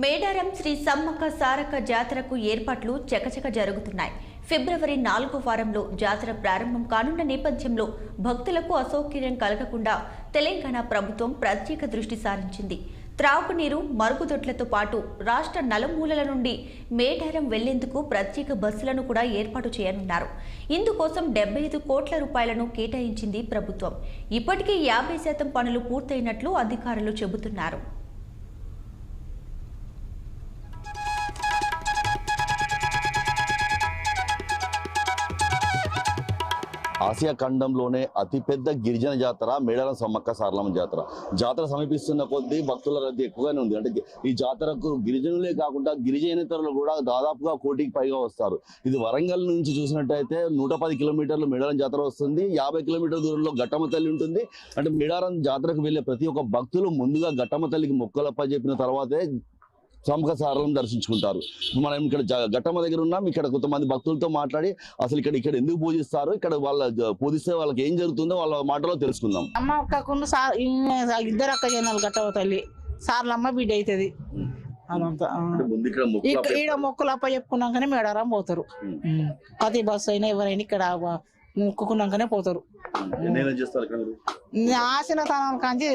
మేడారం శ్రీ సమ్మక్క సారక్క జాతరకు ఏర్పాట్లు చకచక జరుగుతున్నాయి. ఫిబ్రవరి 4వ వారంలో జాతర ప్రారంభం కానున్న నేపథ్యంలో భక్తులకు అసౌకర్యం కలగకుండా తెలంగాణ ప్రభుత్వం ప్రత్యేక దృష్టి సారించింది. త్రాగునీరు, మరుగుదొడ్లతో పాటు రాష్ట్ర నలుమూలల నుండి మేడారం వెళ్లేందుకు ప్రత్యేక బస్సులను కూడా ఏర్పాటు చేయనున్నారు. ఇందుకోసం 75 కోట్ల రూపాయలను కేటాయించింది ప్రభుత్వం. ఇప్పటికే 50% పనులు పూర్తయినట్లు అధికారులు చెబుతున్నారు. ఆసియా ఖండంలోనే అతిపెద్ద గిరిజన జాతర మేడారం సమ్మక్క సారలమ్మ జాతర. జాతర సమీపిస్తున్న కొద్దీ భక్తుల రద్దీ ఎక్కువగానే ఉంది. అంటే ఈ జాతరకు గిరిజనులే కాకుండా గిరిజనేతరులు కూడా దాదాపుగా 1 కోటికి పైగా వస్తారు. ఇది వరంగల్ నుంచి చూసినట్టయితే 110 కిలోమీటర్లు మేడారం జాతర వస్తుంది. 50 కిలోమీటర్ల దూరంలో ఘట్టమ్మ తల్లి ఉంటుంది. అంటే మేడారం జాతరకు వెళ్లే ప్రతి ఒక్క భక్తులు ముందుగా ఘట్టమ్మ తల్లికి మొక్కలప్ప చెప్పిన తర్వాతే సమ్మక్క సారలమ్మ దర్శించుకుంటారు. మనం ఇక్కడ ఘట్టమ్మ దగ్గర ఉన్నాం. ఇక్కడ కొంతమంది భక్తులతో మాట్లాడి అసలు ఇక్కడ ఎందుకు పూజిస్తారు, ఇక్కడ పూజిస్తే వాళ్ళకి ఏం జరుగుతుందో వాళ్ళ మాటలో తెలుసుకుందాం. అమ్మ ఒక్కకుండా ఇద్దరు అక్క జనాలు ఘట్టమ్మ తల్లి సారలమ్మ బిడ్డ అవుతుంది. అదంతా ఈడ మొక్కలు అప్ప చెప్పుకున్నాకనే మేడారం పోతారు. ప్రతి బస్సు అయినా ఎవరైనా ఇక్కడ మొక్కుకున్నాకనే పోతారు. ఆశనతనం కాంచి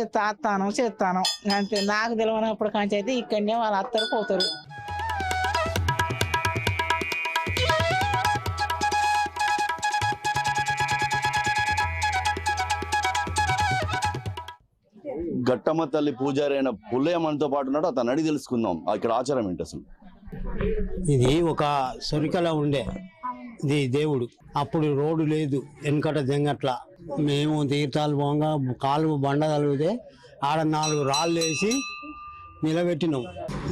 చేస్తాను అంతే. నాకు తెలియనప్పుడు కాంచి అయితే ఇక్కడనే వాళ్ళు అత్తరు పోతారు. ఘట్టమ్మ తల్లి పూజారి అయిన పుల్లయ్య మనతో పాటు ఉన్నాడు. అతను అడిగి తెలుసుకుందాం ఇక్కడ ఆచారం ఏంటి అసలు. ఇది ఒక సొరికల ఉండే ఇది దేవుడు. అప్పుడు రోడ్డు లేదు, వెనకట జంగట్ల. మేము తీర్థాలు పోగా కాలు బండ తలిగితే ఆడ 4 రాళ్ళు వేసి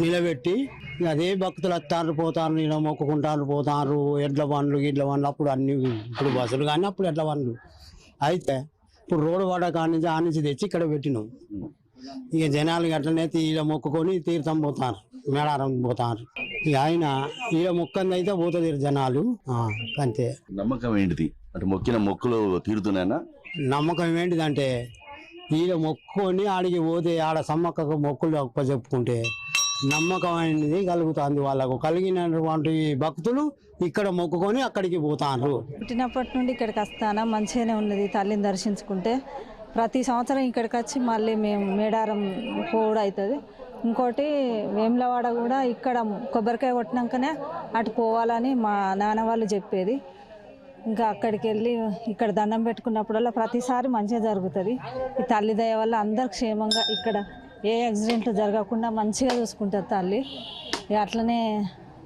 నిలబెట్టి అదే భక్తులు వస్తారు పోతారు, ఇలా మొక్కుకుంటారు పోతారు. ఎడ్ల బండ్లు అప్పుడు అన్ని, ఇప్పుడు బస్సులు కానీ అప్పుడు ఎడ్ల బండ్లు. అయితే ఇప్పుడు రోడ్డు వాడ కానించి ఆ నుంచి తెచ్చి ఇక్కడ పెట్టినాం. ఇక జనాలు అట్లనే ఈడ మొక్కుకొని తీర్థం పోతారు, మేడారం పోతారు. ఇక ఆయన ఈడ మొక్కంది అయితే పోతుంది జనాలు అంతే. నమ్మకం ఏంటిది అంటే మొక్కిన మొక్కులు తీరుతున్నాయనా? నమ్మకం ఏంటిదంటే ఈడ మొక్కుకొని ఆడికి పోతే ఆడ సమ్మక్కకు మొక్కులు చెప్పుకుంటే నమ్మకం అనేది కలుగుతుంది. వాళ్ళకు కలిగినటువంటి భక్తులు ఇక్కడ మొక్కుకొని అక్కడికి పోతారు. పుట్టినప్పటి నుండి ఇక్కడికి వస్తానా మంచిగానే ఉన్నది. తల్లిని దర్శించుకుంటే ప్రతి సంవత్సరం ఇక్కడికి వచ్చి మళ్ళీ మేము మేడారం కూడా అవుతుంది. ఇంకోటి వేములవాడ కూడా ఇక్కడ కొబ్బరికాయ కొట్టినాకనే అటు పోవాలని మా నాన్న వాళ్ళు చెప్పేది. ఇంకా అక్కడికి వెళ్ళి ఇక్కడ దండం పెట్టుకున్నప్పుడల్లా ప్రతిసారి మంచిగా జరుగుతుంది. ఈ తల్లి దయ వల్ల అందరు క్షేమంగా ఇక్కడ ఏ యాక్సిడెంట్ జరగకుండా మంచిగా చూసుకుంటారు తల్లి. అట్లనే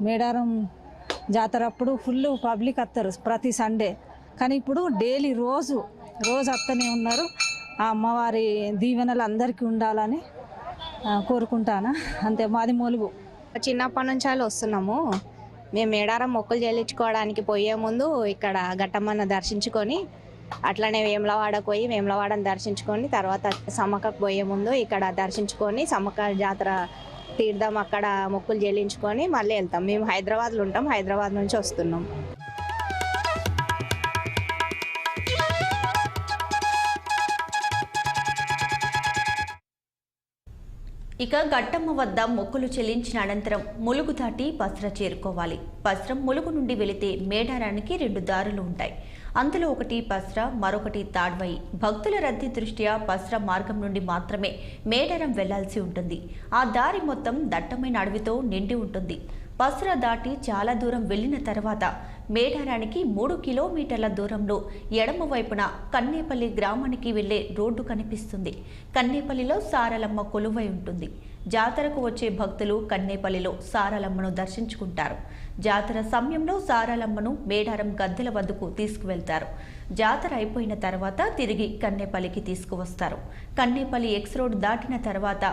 మేడారం జాతర అప్పుడు ఫుల్ పబ్లిక్ వస్తారు ప్రతి సండే. కానీ ఇప్పుడు డైలీ రోజు వస్తూనే ఉన్నారు. ఆ అమ్మవారి దీవెనలు అందరికీ ఉండాలని కోరుకుంటాను. అంతే. మాది మొలుగు. చిన్నప్పటి నుంచి వస్తున్నాము. మేము మేడారం మొక్కులు చెల్లించుకోవడానికి పోయే ముందు ఇక్కడ ఘట్టమ్మను దర్శించుకొని అట్లనే వేములవాడకు పోయి వేములవాడని దర్శించుకొని తర్వాత సమ్మక్కకు పోయే ముందు ఇక్కడ దర్శించుకొని సమ్మక్క జాతర తీర్థం అక్కడ మొక్కులు చెల్లించుకొని మళ్ళీ వెళ్తాం. మేము హైదరాబాద్లో ఉంటాం. హైదరాబాద్ నుంచి వస్తున్నాం. ఇక ఘట్టమ్మ వద్ద మొక్కులు చెల్లించిన అనంతరం ములుగు దాటి పస్ర చేరుకోవాలి. పస్రం ములుగు నుండి వెళితే మేడారానికి 2 దారులు ఉంటాయి. అందులో ఒకటి పస్ర, మరొకటి తాడ్వయి. భక్తుల రద్దీ దృష్ట్యా పస్ర మార్గం నుండి మాత్రమే మేడారం వెళ్లాల్సి ఉంటుంది. ఆ దారి మొత్తం దట్టమైన అడవితో నిండి ఉంటుంది. పస్ర దాటి చాలా దూరం వెళ్లిన తర్వాత మేడారానికి 3 కిలోమీటర్ల దూరంలో ఎడమ వైపున కన్నేపల్లి గ్రామానికి వెళ్లే రోడ్డు కనిపిస్తుంది. కన్నేపల్లిలో సారలమ్మ కొలువై ఉంటుంది. జాతరకు వచ్చే భక్తులు కన్నేపల్లిలో సారలమ్మను దర్శించుకుంటారు. జాతర సమయంలో సారలమ్మను మేడారం గద్దెల వద్దకు తీసుకువెళ్తారు. జాతర అయిపోయిన తర్వాత తిరిగి కన్నేపల్లికి తీసుకువస్తారు. కన్నేపల్లి ఎక్స్ రోడ్ దాటిన తర్వాత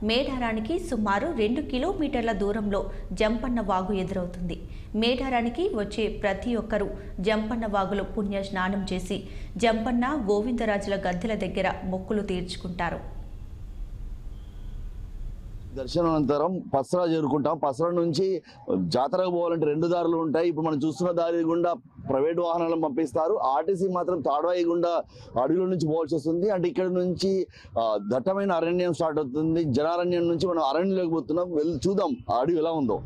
మేడారానికి సుమారు 2 కిలోమీటర్ల దూరంలో జంపన్న వాగు ఎదురవుతుంది. మేడారానికి వచ్చే ప్రతి ఒక్కరూ జంపన్న వాగులో పుణ్య స్నానం చేసి జంపన్న, గోవిందరాజుల గద్దెల దగ్గర మొక్కులు తీర్చుకుంటారు. దర్శనం అనంతరం పసరా చేరుకుంటాం. పసరా నుంచి జాతరకు పోవాలంటే 2 దారులు ఉంటాయి. ఇప్పుడు మనం చూస్తున్న దారి గుండా ప్రైవేట్ వాహనాలను పంపిస్తారు. ఆర్టీసీ మాత్రం తాడ్వాయి గుండా అడవిలో నుంచి పోవాల్సి వస్తుంది. అంటే ఇక్కడ నుంచి దట్టమైన అరణ్యం స్టార్ట్ అవుతుంది. జనారణ్యం నుంచి మనం అరణ్యంలోకి పోతున్నాం. వెళ్ళి చూద్దాం ఆ అడవి ఎలా ఉందో.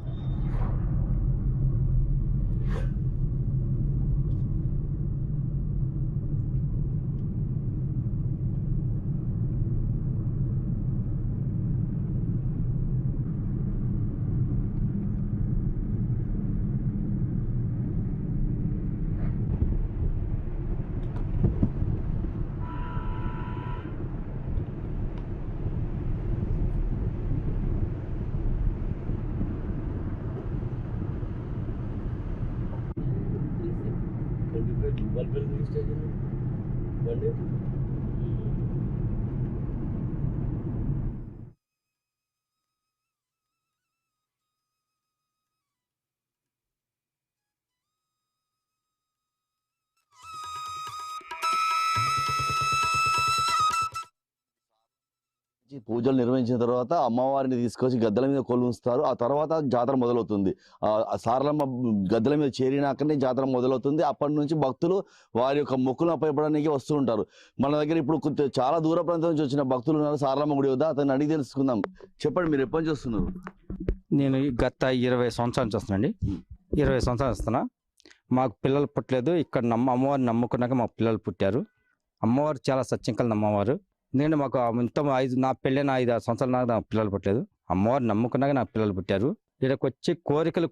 పూజలు నిర్వహించిన తర్వాత అమ్మవారిని తీసుకొచ్చి గద్దెల మీద కొలుస్తారు. ఆ తర్వాత జాతర మొదలవుతుంది. సారలమ్మ గద్దెల మీద చేరినాకనే జాతర మొదలవుతుంది. అప్పటి నుంచి భక్తులు వారి యొక్క మొక్కులను అప్పయపడానికి వస్తూ ఉంటారు. మన దగ్గర ఇప్పుడు చాలా దూర ప్రాంతం నుంచి వచ్చిన భక్తులు ఉన్నారు సారలమ్మ గుడి వద్ద. అతన్ని అడిగి తెలుసుకుందాం. చెప్పండి, మీరు ఎప్పటి నుంచి వస్తున్నారు? నేను గత 20 సంవత్సరాల నుంచి వస్తున్నానండి. 20 సంవత్సరాలు వస్తున్నా. మాకు పిల్లలు పుట్టలేదు. ఇక్కడ అమ్మవారిని నమ్ముకున్నాక మాకు పిల్లలు పుట్టారు. అమ్మవారు చాలా సత్యంకల అమ్మవారు. నేను మాకు నా పెళ్ళైన 5-6 సంవత్సరాల నాకు నా పిల్లలు పుట్టలేదు. అమ్మవారు నమ్ముకున్నాక నాకు పిల్లలు పుట్టారు. ఇక్కడికి వచ్చి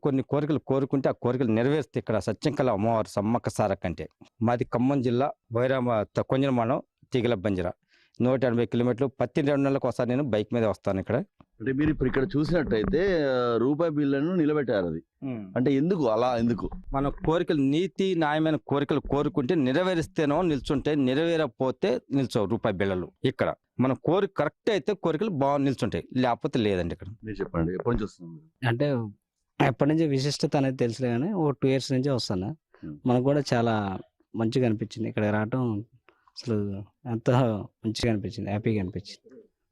కొన్ని కోరికలు కోరుకుంటే ఆ కోరికలు నెరవేరుస్తే ఇక్కడ సత్యంకల అమ్మవారు సమ్మక్క సారక్క అంటే. మాది ఖమ్మం జిల్లా కొంజల మండలం తీగల బంజర 180 కిలోమీటర్లు. ప్రతి 2 నెలలకు ఒకసారి నేను బైక్ మీద వస్తాను. అంటే మీరు ఇప్పుడు ఇక్కడ చూసినట్టయితే రూపాయి బిల్లును నిలబెట్టారు. అది అంటే ఎందుకు అలా? ఎందుకు? మన కోరికలు నీతి న్యాయమైన కోరికలు కోరుకుంటే నెరవేరిస్తేనో నిల్చుంటాయి, నెరవేరకపోతే నిల్చోవు రూపాయి బిళ్ళలు. ఇక్కడ మన కోరిక కరెక్ట్ అయితే కోరికలు బాగా నిల్చుంటాయి, లేకపోతే లేదండి. ఇక్కడ మీరు చెప్పండి, ఎప్పటి నుంచి వస్తుంది? అంటే ఎప్పటి నుంచి విశిష్టత అనేది తెలుసులే కానీ 2 years నుంచి వస్తాను. మనకు కూడా చాలా మంచిగా అనిపించింది ఇక్కడ రావటం. అసలు ఎంతో మంచిగా అనిపించింది, హ్యాపీగా అనిపించింది.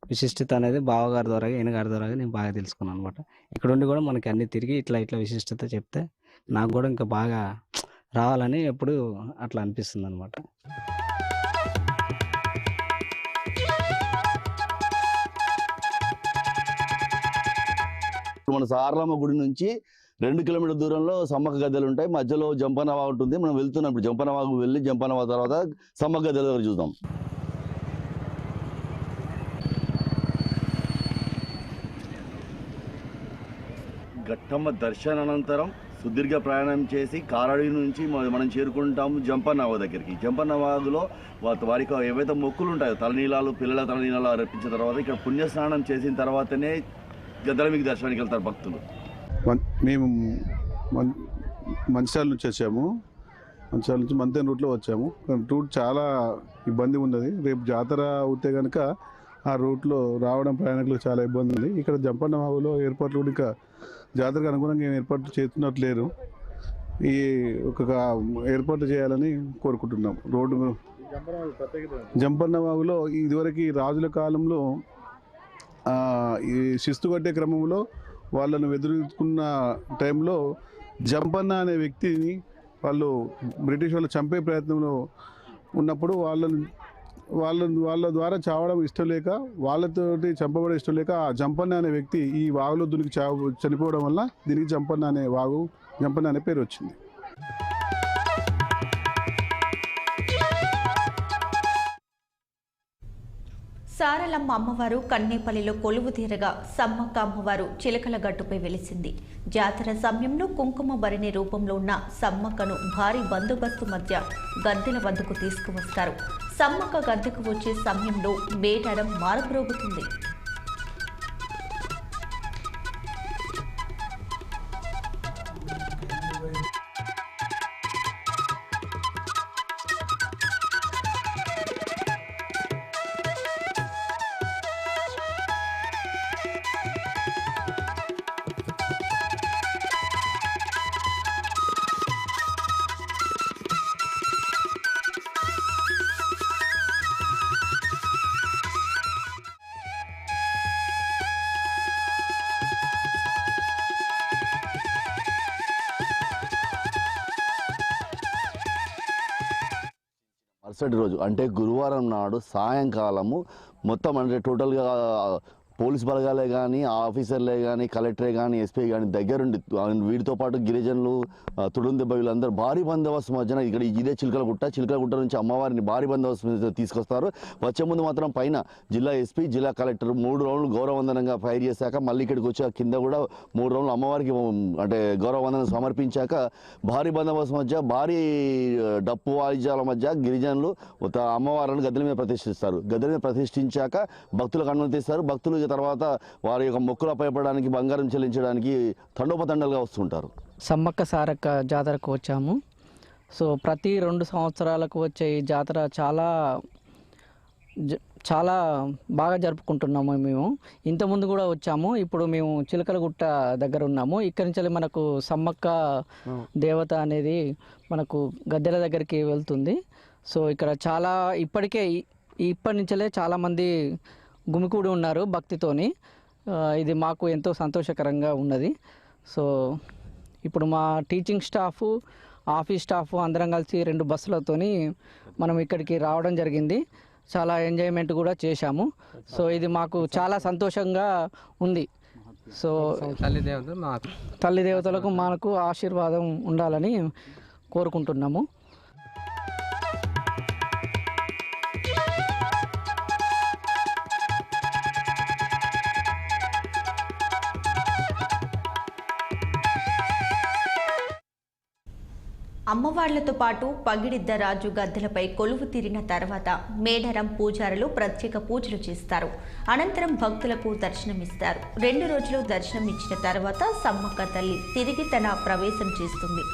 విశిష్టత అనేది బావగారి ద్వారా ఈయన గారి ద్వారా నేను బాగా తెలుసుకున్నాను అనమాట. ఇక్కడ ఉండి కూడా మనకి అన్ని తిరిగి ఇట్లా విశిష్టత చెప్తే నాకు కూడా ఇంకా బాగా రావాలని ఎప్పుడు అట్లా అనిపిస్తుంది అనమాట. మన సారలమ్మ గుడి నుంచి 2 కిలోమీటర్ల దూరంలో సమ్మక్క గద్దెలు ఉంటాయి. మధ్యలో జంపనవాగు ఉంటుంది. మనం వెళ్తున్నాం ఇప్పుడు జంపనవాగు వెళ్ళి జంపనవాగు తర్వాత సమ్మక్క గద్దెల దగ్గర చూద్దాం. ఘట్టమ్మ దర్శనానంతరం సుదీర్ఘ ప్రయాణం చేసి కారడవి నుంచి మనం చేరుకుంటాము జంపన్నవాగు దగ్గరికి. జంపన్నవాగులో వారికి ఏవైతే మొక్కులు ఉంటాయో తలనీలాలు, పిల్లల తలనీలాలు అర్పించిన తర్వాత ఇక్కడ పుణ్యస్నానం చేసిన తర్వాతనే గద్దెల మీకు దర్శనానికి వెళ్తారు భక్తులు. మేము మంచిర్యాల నుంచి వచ్చాము. మంచిర్యాల నుంచి మంతెన రూట్లో వచ్చాము. రూట్ చాలా ఇబ్బంది ఉన్నది. రేపు జాతర అవుతే కనుక ఆ రూట్లో రావడం ప్రయాణికులకు చాలా ఇబ్బంది ఉంది. ఇక్కడ జంపన్నవాగులో ఏర్పాట్లు కూడా ఇంకా జాతరకు అనుగుణంగా ఏం ఏర్పాట్లు చేస్తున్నట్లేరు. ఈ ఒక ఏర్పాట్లు చేయాలని కోరుకుంటున్నాం. రోడ్డు జంపన్నవాగులో ఇదివరకు రాజుల కాలంలో ఈ శిస్తు కట్టే క్రమంలో వాళ్ళను ఎదుర్కొన్న టైంలో జంపన్న అనే వ్యక్తిని వాళ్ళు బ్రిటిష్ వాళ్ళు చంపే ప్రయత్నంలో ఉన్నప్పుడు వాళ్ళ ద్వారా చావడం ఇష్టం లేక, వాళ్ళతోటి చంపబడే ఇష్టం లేక ఆ జంపన్న అనే వ్యక్తి ఈ వాగులో దునికి చనిపోవడం వల్ల దీనికి జంపన్న అనే పేరు వచ్చింది. సారలమ్మ అమ్మవారు కన్నేపల్లిలో కొలువు తీరగా సమ్మక్క అమ్మవారు చిలకల గట్టుపై వెలిసింది. జాతర సమయంలో కుంకుమ భరిణి రూపంలో ఉన్న సమ్మక్కను భారీ బందోబస్తు మధ్య గద్దెల వద్దకు తీసుకువస్తారు. సమ్మక్క గద్దెకు వచ్చే సమయంలో మేడారం మారుమ్రోగుతుంది. మరుసటి రోజు అంటే గురువారం నాడు సాయంకాలము మొత్తం అంటే టోటల్గా పోలీస్ బలగాలే కానీ ఆఫీసర్లే కానీ కలెక్టరే కానీ ఎస్పీ కానీ దగ్గరుండి వీటితో పాటు గిరిజనులు తుడుందెబ్బ వీళ్ళందరూ భారీ బందోబస్తు మధ్యన ఇక్కడ ఇదే చిలకలగుట్ట నుంచి అమ్మవారిని భారీ బందోబస్తు తీసుకొస్తారు. వచ్చే ముందు మాత్రం పైన జిల్లా ఎస్పీ జిల్లా కలెక్టర్ 3 రౌండ్లు గౌరవవందనంగా ఫైర్ చేశాక మళ్ళీ ఇక్కడికి వచ్చి కింద కూడా 3 రౌండ్లు అమ్మవారికి అంటే గౌరవవందనం సమర్పించాక భారీ బందోబస్తు మధ్య భారీ డప్పు వాయిద్యాల మధ్య గిరిజనులు అమ్మవారిని గద్దెల మీద ప్రతిష్ఠిస్తారు. గద్దెల మీద ప్రతిష్ఠించాక భక్తులకు అనుమతిస్తారు. భక్తులు తర్వాత వారి యొక్క మొక్కులు అప్పయపడడానికి బంగారం చెల్లించడానికి తండోపతండాలుగా వస్తుంటారు. సమ్మక్క సారక్క జాతరకు వచ్చాము. సో ప్రతి 2 సంవత్సరాలకు వచ్చే ఈ జాతర చాలా బాగా జరుపుకుంటున్నాము. మేము ఇంతకుముందు కూడా వచ్చాము. ఇప్పుడు మేము చిలకలగుట్ట దగ్గర ఉన్నాము. ఇక్కడి నుంచి మనకు సమ్మక్క దేవత అనేది మనకు గద్దెల దగ్గరికి వెళ్తుంది. సో ఇక్కడ చాలా ఇప్పటి నుంచే చాలామంది గుమికూడి ఉన్నారు భక్తితోని. ఇది మాకు ఎంతో సంతోషకరంగా ఉన్నది. సో ఇప్పుడు మా టీచింగ్ స్టాఫ్ ఆఫీస్ స్టాఫ్ అందరం కలిసి 2 బస్సులతోని మనం ఇక్కడికి రావడం జరిగింది. చాలా ఎంజాయ్మెంట్ కూడా చేశాము. సో ఇది మాకు చాలా సంతోషంగా ఉంది. సో తల్లి దేవతలకు మనకు ఆశీర్వాదం ఉండాలని కోరుకుంటున్నాము. అమ్మవార్లతో పాటు పగిడిద్దరాజు గద్దెలపై కొలువు తీరిన తర్వాత మేడారం పూజారులు ప్రత్యేక పూజలు చేస్తారు. అనంతరం భక్తులకు దర్శనమిస్తారు. 2 రోజులు దర్శనం ఇచ్చిన తర్వాత సమ్మక్క తల్లి తిరిగి తన ప్రవేశం చేస్తుంది.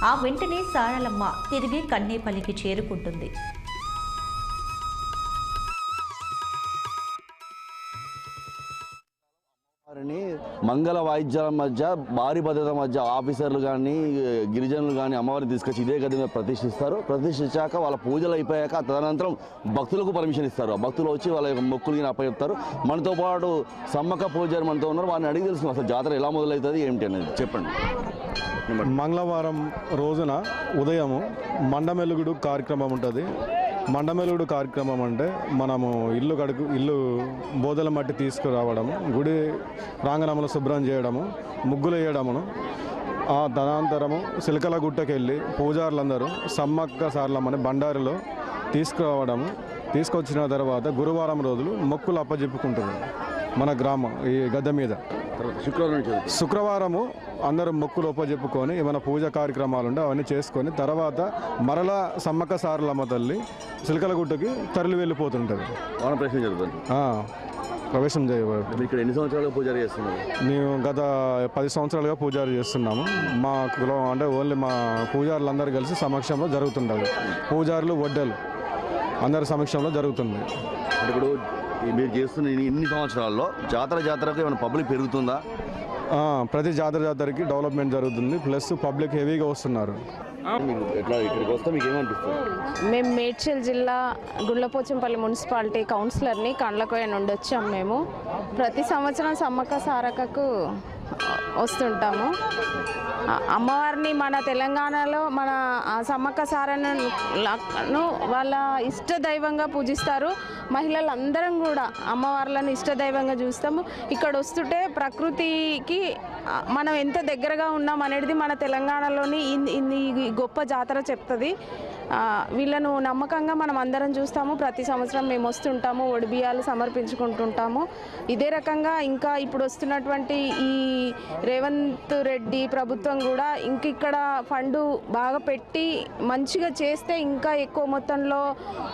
ఆ వెంటనే సారలమ్మ తిరిగి కన్నేపల్లికి చేరుకుంటుంది. మంగళ వాయిద్యాల మధ్య భారీ భద్రత మధ్య ఆఫీసర్లు కానీ గిరిజనులు కానీ అమ్మవారిని తీసుకొచ్చి ఇదే గది మీద ప్రతిష్ఠిస్తారు. ప్రతిష్ఠించాక వాళ్ళ పూజలు అయిపోయాక తదనంతరం భక్తులకు పర్మిషన్ ఇస్తారు. భక్తులు వచ్చి వాళ్ళ యొక్క మొక్కులు అప్పచెప్తారు. మనతో పాటు సమ్మక్క పూజారి మనతో ఉన్నారు. వారిని అడిగి తెలుసు అసలు జాతర ఎలా మొదలవుతుంది ఏమిటి అనేది చెప్పండి. మంగళవారం రోజున ఉదయము మండమెలుగుడు కార్యక్రమం ఉంటుంది. మండమెలుగుడు కార్యక్రమం అంటే మనము ఇల్లు బోదల మట్టి తీసుకురావడము, గుడి ప్రాంగణంలో శుభ్రం చేయడము, ముగ్గులు వేయడమును, ఆ తదనంతరము సిలకలగుట్టకి వెళ్ళి పూజారులందరూ సమ్మక్క సారలమ్మని బండారిలో తీసుకురావడము. తీసుకొచ్చిన తర్వాత గురువారం రోజులు మొక్కులు అప్పజెప్పుకుంటారు మన గ్రామం ఈ గద్దె మీద. శుక్రవారము అందరూ మొక్కులు ఒప్పజెప్పుకొని ఏమైనా పూజ కార్యక్రమాలు ఉంటే అవన్నీ చేసుకొని తర్వాత మరలా సమ్మక్క సారలమ్మ తల్లి చిలకలగుట్టకి తరలి వెళ్ళిపోతుంటుంది. ప్రవేశం చేయబడి ఇక్కడ ఎన్ని సంవత్సరాలుగా పూజారి చేస్తున్నారు? మేము గత 10 సంవత్సరాలుగా పూజారి చేస్తున్నాము. మా కులం అంటే ఓన్లీ మా పూజారులందరూ కలిసి సమక్షంలో జరుగుతుంటుంది. పూజారులు వడ్డలు అందరి సమక్షంలో జరుగుతుంది. ఇప్పుడు మీరు చేస్తున్న ఇన్ని సంవత్సరాల్లో జాతరకు ఏమైనా పబ్లిక్ పెరుగుతుందా? ప్రతి జాతరకి డెవలప్మెంట్ జరుగుతుంది. ప్లస్ పబ్లిక్ హెవీగా వస్తున్నారు. ఇక్కడికి వస్తే మీకు ఏమనిపిస్తుంది? మేము మేడ్చల్ జిల్లా గుళ్ళపోచంపల్లి మున్సిపాలిటీ కౌన్సిలర్ని కండ్లకోయ నుండి వచ్చాము. మేము ప్రతి సంవత్సరం సమ్మక్క సారక్కకు వస్తుంటాము. అమ్మవారిని మన తెలంగాణలో మన సమ్మక్క సారను వాళ్ళ ఇష్ట దైవంగా పూజిస్తారు. మహిళలందరం కూడా అమ్మవార్లను ఇష్ట దైవంగా చూస్తాము. ఇక్కడ వస్తుంటే ప్రకృతికి మనం ఎంత దగ్గరగా ఉన్నాం అనేది మన తెలంగాణలోని ఈ గొప్ప జాతర చెప్తుంది. వీళ్ళను నమ్మకంగా మనం అందరం చూస్తాము. ప్రతి సంవత్సరం మేము వస్తుంటాము, ఒడిబియ్యాలు సమర్పించుకుంటుంటాము. ఇదే రకంగా ఇంకా ఇప్పుడు వస్తున్నటువంటి ఈ రేవంత్ రెడ్డి ప్రభుత్వం కూడా ఇక్కడ ఫండు బాగా పెట్టి మంచిగా చేస్తే ఇంకా ఎక్కువ మొత్తంలో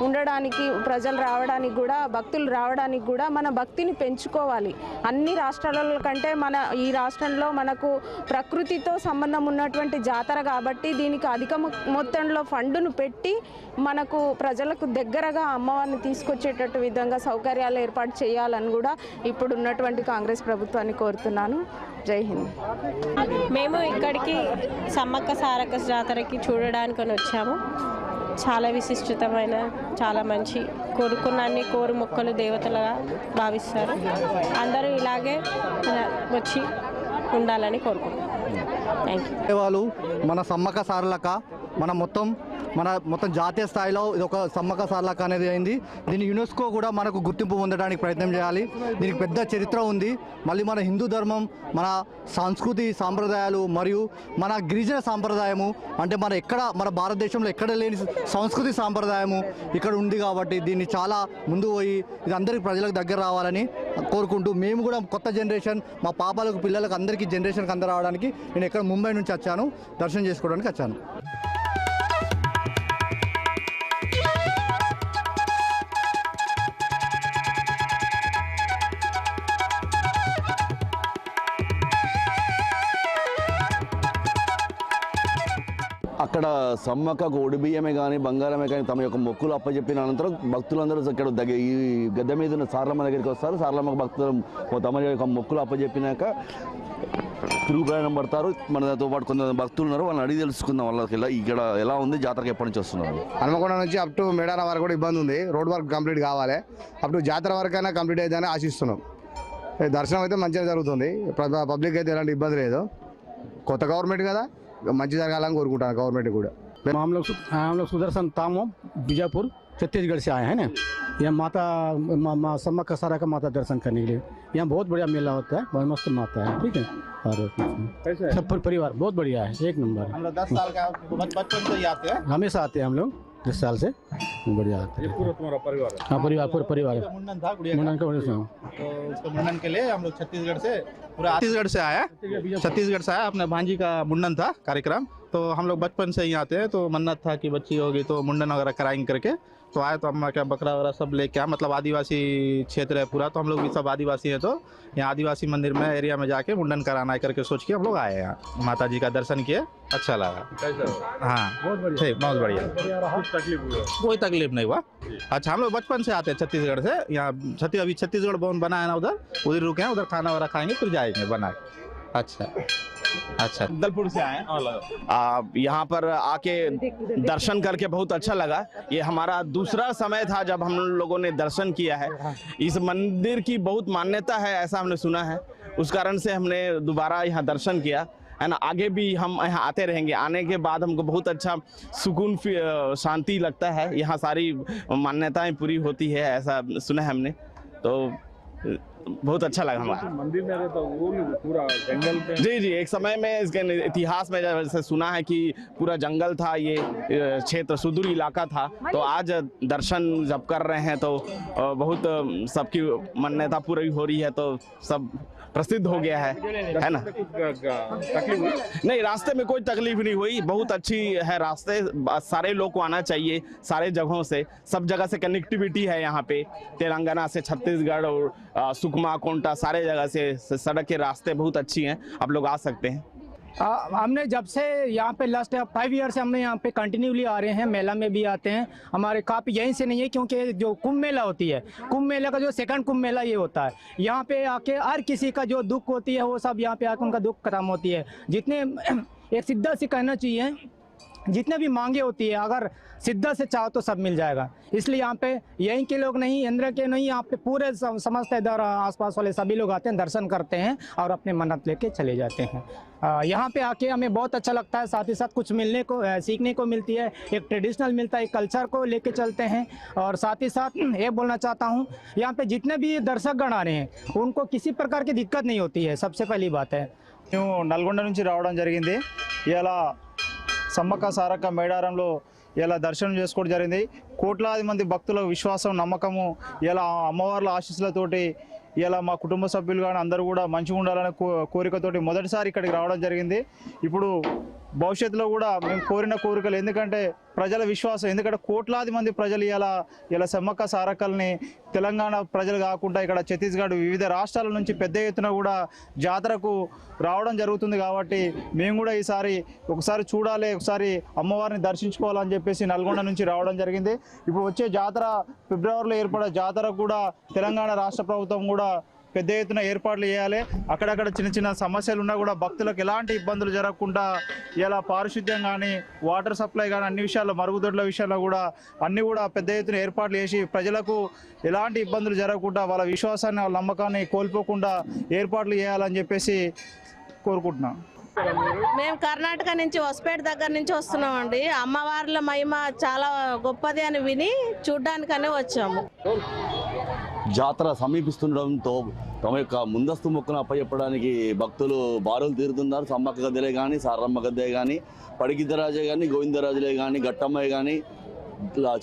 ఉండడానికి, ప్రజలు రావడానికి కూడా, భక్తులు రావడానికి కూడా మన భక్తిని పెంచుకోవాలి. అన్ని రాష్ట్రాల కంటే మన ఈ రాష్ట్రంలో మనకు ప్రకృతితో సంబంధం ఉన్నటువంటి జాతర కాబట్టి దీనికి అధిక మొత్తంలో ఫండును పెట్టి మనకు ప్రజలకు దగ్గరగా అమ్మవారిని తీసుకొచ్చేటట్టు విధంగా సౌకర్యాలు ఏర్పాటు చేయాలని కూడా ఇప్పుడు ఉన్నటువంటి కాంగ్రెస్ ప్రభుత్వాన్ని కోరుతున్నాను. జై హింద్. మేము ఇక్కడికి సమ్మక్క సారక్క జాతరకి చూడడానికి వచ్చాము. చాలా విశిష్టమైన, చాలా మంచి, కోరుకున్నన్ని కోరు మొక్కలు దేవతలుగా భావిస్తారు. అందరూ ఇలాగే వచ్చి ఉండాలని కోరుకుంటున్నాం. Thank you. వాళ్ళు మన సమ్మక్క సారలక్క మన మొత్తం మన మొత్తం జాతీయ స్థాయిలో ఇది ఒక సమ్మక్క సారలక్క అనేది అయింది. దీన్ని యునెస్కో కూడా మనకు గుర్తింపు పొందడానికి ప్రయత్నం చేయాలి. దీనికి పెద్ద చరిత్ర ఉంది. మళ్ళీ మన హిందూ ధర్మం, మన సంస్కృతి సాంప్రదాయాలు మరియు మన గిరిజన సాంప్రదాయము అంటే మన భారతదేశంలో ఎక్కడ లేని సంస్కృతి సాంప్రదాయము ఇక్కడ ఉంది కాబట్టి దీన్ని చాలా ముందు పోయి ఇది అందరికీ ప్రజలకు దగ్గర రావాలని కోరుకుంటూ మేము కూడా కొత్త జనరేషన్ మా పాపలకు పిల్లలకు అందరికీ జనరేషన్కి అందరూ రావడానికి నేను ఇక్కడ ముంబై నుంచి వచ్చాను, దర్శనం చేసుకోవడానికి వచ్చాను. అక్కడ సమ్మక్కకు ఒడి బియ్యమే కానీ బంగారమే కానీ తమ యొక్క మొక్కులు అప్పచెప్పిన అనంతరం భక్తులందరూ ఇక్కడ ఈ గద్దె మీద ఉన్న సారలమ్మ దగ్గరికి వస్తారు. సారలమ్మ భక్తులు తమ యొక్క మొక్కులు అప్పచెప్పినాక తిరుగు ప్రయాణం పడతారు. మనతో పాటు కొంతమంది భక్తులు ఉన్నారు, వాళ్ళని అడిగి తెలుసుకుందాం. వాళ్ళకి ఇక్కడ ఎలా ఉంది, జాతరకి ఎప్పటి నుంచి వస్తున్నారు? హనుమకొండ నుంచి అప్ టు మేడారం వరకు కూడా ఇబ్బంది ఉంది. రోడ్ వర్క్ కంప్లీట్ కావాలి. అప్ టు జాతర వరకైనా కంప్లీట్ అవుతుందని ఆశిస్తున్నాం. దర్శనం అయితే మంచిగా జరుగుతుంది. పబ్లిక్ అయితే ఎలాంటి ఇబ్బంది లేదు. కొత్త గవర్నమెంట్ కదా, మంచి జరగాలని కోరుకుంటాను गवर्नमेंट కూడా. हम लोग सुदर्शन तामो बीजापुर छत्तीसगढ़ से आए हैं ना। यहाँ माता सम्मक्का सारक्का माता दर्शन करने के लिए यहाँ बहुत बढ़िया मेला होता है, बहुत मस्त माता है, ठीक है। और सब परिवार बहुत बढ़िया है, एक नंबर। हम लोग 10 साल का बचपन से ही आते हैं, हमेशा आते हैं हम लोग 10 साल से, बढ़िया आते हैं। पूरा तुम्हारा परिवार है? हाँ परिवार, पूरा परिवार। मुंडन था गुड़िया मुंडन का तो उसको मुंडन के लिए हम लोग छत्तीसगढ़ से आया, छत्तीसगढ़ से आया। अपने भांजी का मुंडन था कार्यक्रम, तो हम लोग बचपन से ही आते हैं। तो मन्नत था कि बच्ची होगी तो मुंडन वगैरह कराएंगे करके, तो आए तो अम्मा क्या बकरा वगैरह सब लेके आए। मतलब आदिवासी क्षेत्र है पूरा, तो हम लोग भी सब आदिवासी हैं, तो यहाँ आदिवासी मंदिर में एरिया में जाके मुंडन कराना है करके सोच के हम लोग आए यहाँ। माता जी का दर्शन किए, अच्छा लगा। हाँ बहुत बढ़िया, कोई तकलीफ नहीं हुआ। अच्छा हम लोग बचपन से आते हैं छत्तीसगढ़ से यहाँ। अभी छत्तीसगढ़ भवन बना है ना, उधर रुके हैं, उधर खाना वगैरह खाएंगे फिर जाएंगे बना के। अच्छा जबलपुर से आए हैं। यहाँ पर आके दर्शन करके बहुत अच्छा लगा। ये हमारा दूसरा समय था जब हम लोगों ने दर्शन किया है। इस मंदिर की बहुत मान्यता है ऐसा हमने सुना है, उस कारण से हमने दोबारा यहाँ दर्शन किया है ना। आगे भी हम यहाँ आते रहेंगे। आने के बाद हमको बहुत अच्छा सुकून शांति लगता है। यहाँ सारी मान्यताएं पूरी होती है ऐसा सुना है हमने, तो बहुत अच्छा लगा हमारा। मंदिर में रहता वो पूरा जंगल पे? जी एक समय में इसके इतिहास में जैसे सुना है कि पूरा जंगल था, ये क्षेत्र सुदूर इलाका था। तो आज दर्शन जब कर रहे हैं तो बहुत सबकी मान्यता पूरी हो रही है, तो सब प्रसिद्ध हो गया है ना। नहीं रास्ते में कोई तकलीफ नहीं हुई, बहुत अच्छी है रास्ते। सारे लोग को आना चाहिए, सारे जगहों से, सब जगह से कनेक्टिविटी है यहाँ पे। तेलंगाना से छत्तीसगढ़ और सुकमा कोंटा सारे जगह से सड़क के रास्ते बहुत अच्छी हैं, आप लोग आ सकते हैं। हमने जब से यहाँ पे लास्ट 5 ईयर से हमने यहाँ पे कंटिन्यूली आ रहे हैं, मेला में भी आते हैं। हमारे काफ़ी यहीं से नहीं है, क्योंकि जो कुंभ मेला होती है, कुंभ मेला का जो सेकंड कुंभ मेला ये होता है। यहाँ पे आके हर किसी का जो दुख होती है वो सब यहाँ पे आके उनका दुख खत्म होती है। जितने एक सीधा से कहना चाहिए, जितने भी मांगे होती है अगर सिद्धा से चाहो तो सब मिल जाएगा। इसलिए यहाँ पे यहीं के लोग नहीं, इंद्र के नहीं, यहाँ पे पूरे समस्त इधर आसपास वाले सभी लोग आते हैं, दर्शन करते हैं और अपने मन्नत लेके चले जाते हैं। यहाँ पे आके हमें बहुत अच्छा लगता है। साथ ही साथ कुछ मिलने को सीखने को मिलती है, एक ट्रेडिशनल मिलता है, एक कल्चर को लेके चलते हैं। और साथ ही साथ ये बोलना चाहता हूँ, यहाँ पे जितने भी दर्शकगण आ रहे हैं उनको किसी प्रकार की दिक्कत नहीं होती है, सबसे पहली बात है। నల్గొండ నుంచి రావడం జరిగింది। ఇలా సమ్మక్క సారక్క మేడారంలో ఇలా దర్శనం చేసుకోవడం జరిగింది। కోట్లాది మంది భక్తుల విశ్వాసం, నమ్మకము, ఇలా అమ్మవార్ల ఆశీస్సులతోటి ఇలా మా కుటుంబ సభ్యులు కానీ అందరూ కూడా మంచిగా ఉండాలనే కోరికతోటి మొదటిసారి ఇక్కడికి రావడం జరిగింది। ఇప్పుడు భవిష్యత్తులో కూడా మేము కోరిన కోరికలు, ఎందుకంటే ప్రజల విశ్వాసం, ఎందుకంటే కోట్లాది మంది ప్రజలు ఇలా సమ్మక్క సారక్కల్ని తెలంగాణ ప్రజలు కాకుండా ఇక్కడ ఛత్తీస్గఢ్ వివిధ రాష్ట్రాల నుంచి పెద్ద ఎత్తున కూడా జాతరకు రావడం జరుగుతుంది। కాబట్టి మేము కూడా ఈసారి ఒకసారి చూడాలి, ఒకసారి అమ్మవారిని దర్శించుకోవాలని చెప్పేసి నల్గొండ నుంచి రావడం జరిగింది। ఇప్పుడు వచ్చే జాతర ఫిబ్రవరిలో ఏర్పడే జాతర కూడా తెలంగాణ రాష్ట్ర ప్రభుత్వం కూడా పెద్ద ఎత్తున ఏర్పాట్లు చేయాలి। అక్కడక్కడ చిన్న చిన్న సమస్యలు ఉన్నా కూడా భక్తులకు ఎలాంటి ఇబ్బందులు జరగకుండా ఇలా పారిశుద్ధ్యం కానీ, వాటర్ సప్లై కానీ, అన్ని విషయాల్లో, మరుగుదొడ్ల విషయాల్లో కూడా అన్నీ కూడా పెద్ద ఎత్తున ఏర్పాట్లు చేసి ప్రజలకు ఎలాంటి ఇబ్బందులు జరగకుండా వాళ్ళ విశ్వాసాన్ని, వాళ్ళ నమ్మకాన్ని కోల్పోకుండా ఏర్పాట్లు చేయాలని చెప్పేసి కోరుకుంటున్నాను। మేము కర్ణాటక నుంచి హొసపేట దగ్గర నుంచి వస్తున్నామండి. అమ్మవార్ల మహిమ చాలా గొప్పది అని విని చూడ్డానికనే వచ్చాము. జాతర సమీపిస్తుండడంతో తమ యొక్క ముందస్తు మొక్కును అప్పచెప్పడానికి భక్తులు బారులు తీరుతున్నారు. సమ్మక్క గద్దెలే కానీ, సారమ్మ గద్దె కానీ, పడిగిద్దరాజే కానీ, గోవిందరాజులే కానీ, గట్టమ్మ కానీ,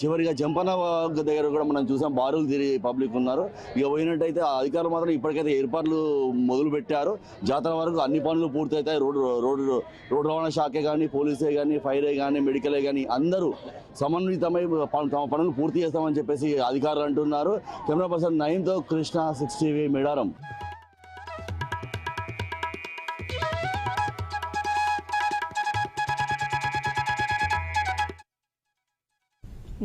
చివరిగా జంపన దగ్గర కూడా మనం చూసాం బారులు తిరిగి పబ్లిక్ ఉన్నారు. ఇక పోయినట్టయితే అధికారులు మాత్రం ఇప్పటికైతే ఏర్పాట్లు మొదలు పెట్టారు. జాతర వరకు అన్ని పనులు పూర్తవుతాయి. రోడ్డు రవాణా శాఖే కానీ, పోలీసే కానీ, ఫైరే కానీ, మెడికలే కానీ అందరూ సమన్వితమై తమ పనులు పూర్తి చేస్తామని చెప్పేసి అధికారులు అంటున్నారు. కెమెరా పర్సన్ 9తో కృష్ణ, 6 TV మేడారం.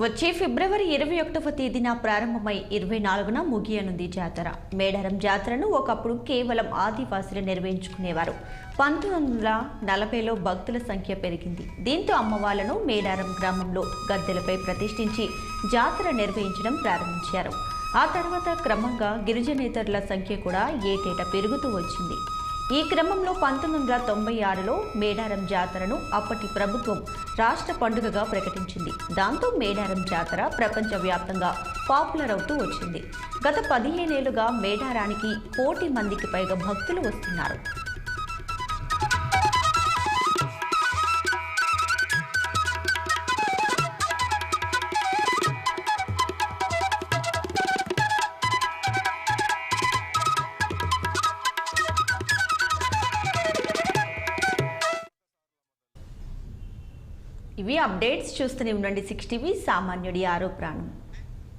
వచ్చే ఫిబ్రవరి 21వ తేదీన ప్రారంభమై 24న ముగియనుంది జాతర. మేడారం జాతరను ఒకప్పుడు కేవలం ఆదివాసులు నిర్వహించుకునేవారు. 1940లో భక్తుల సంఖ్య పెరిగింది. దీంతో అమ్మవార్లను మేడారం గ్రామంలో గద్దెలపై ప్రతిష్ఠించి జాతర నిర్వహించడం ప్రారంభించారు. ఆ తర్వాత క్రమంగా గిరిజనేతరుల సంఖ్య కూడా ఏటేటా పెరుగుతూ వచ్చింది. ఈ క్రమంలో 1996లో మేడారం జాతరను అప్పటి ప్రభుత్వం రాష్ట్ర పండుగగా ప్రకటించింది. దాంతో మేడారం జాతర ప్రపంచవ్యాప్తంగా పాపులర్ అవుతూ వచ్చింది. గత 15 ఏళ్లుగా మేడారానికి 1 కోటి మందికి పైగా భక్తులు వస్తున్నారు. ఇవి అప్డేట్స్. చూస్తూనే ఉండండి 6 TV, సామాన్యుడి ఆరో ప్రాణం.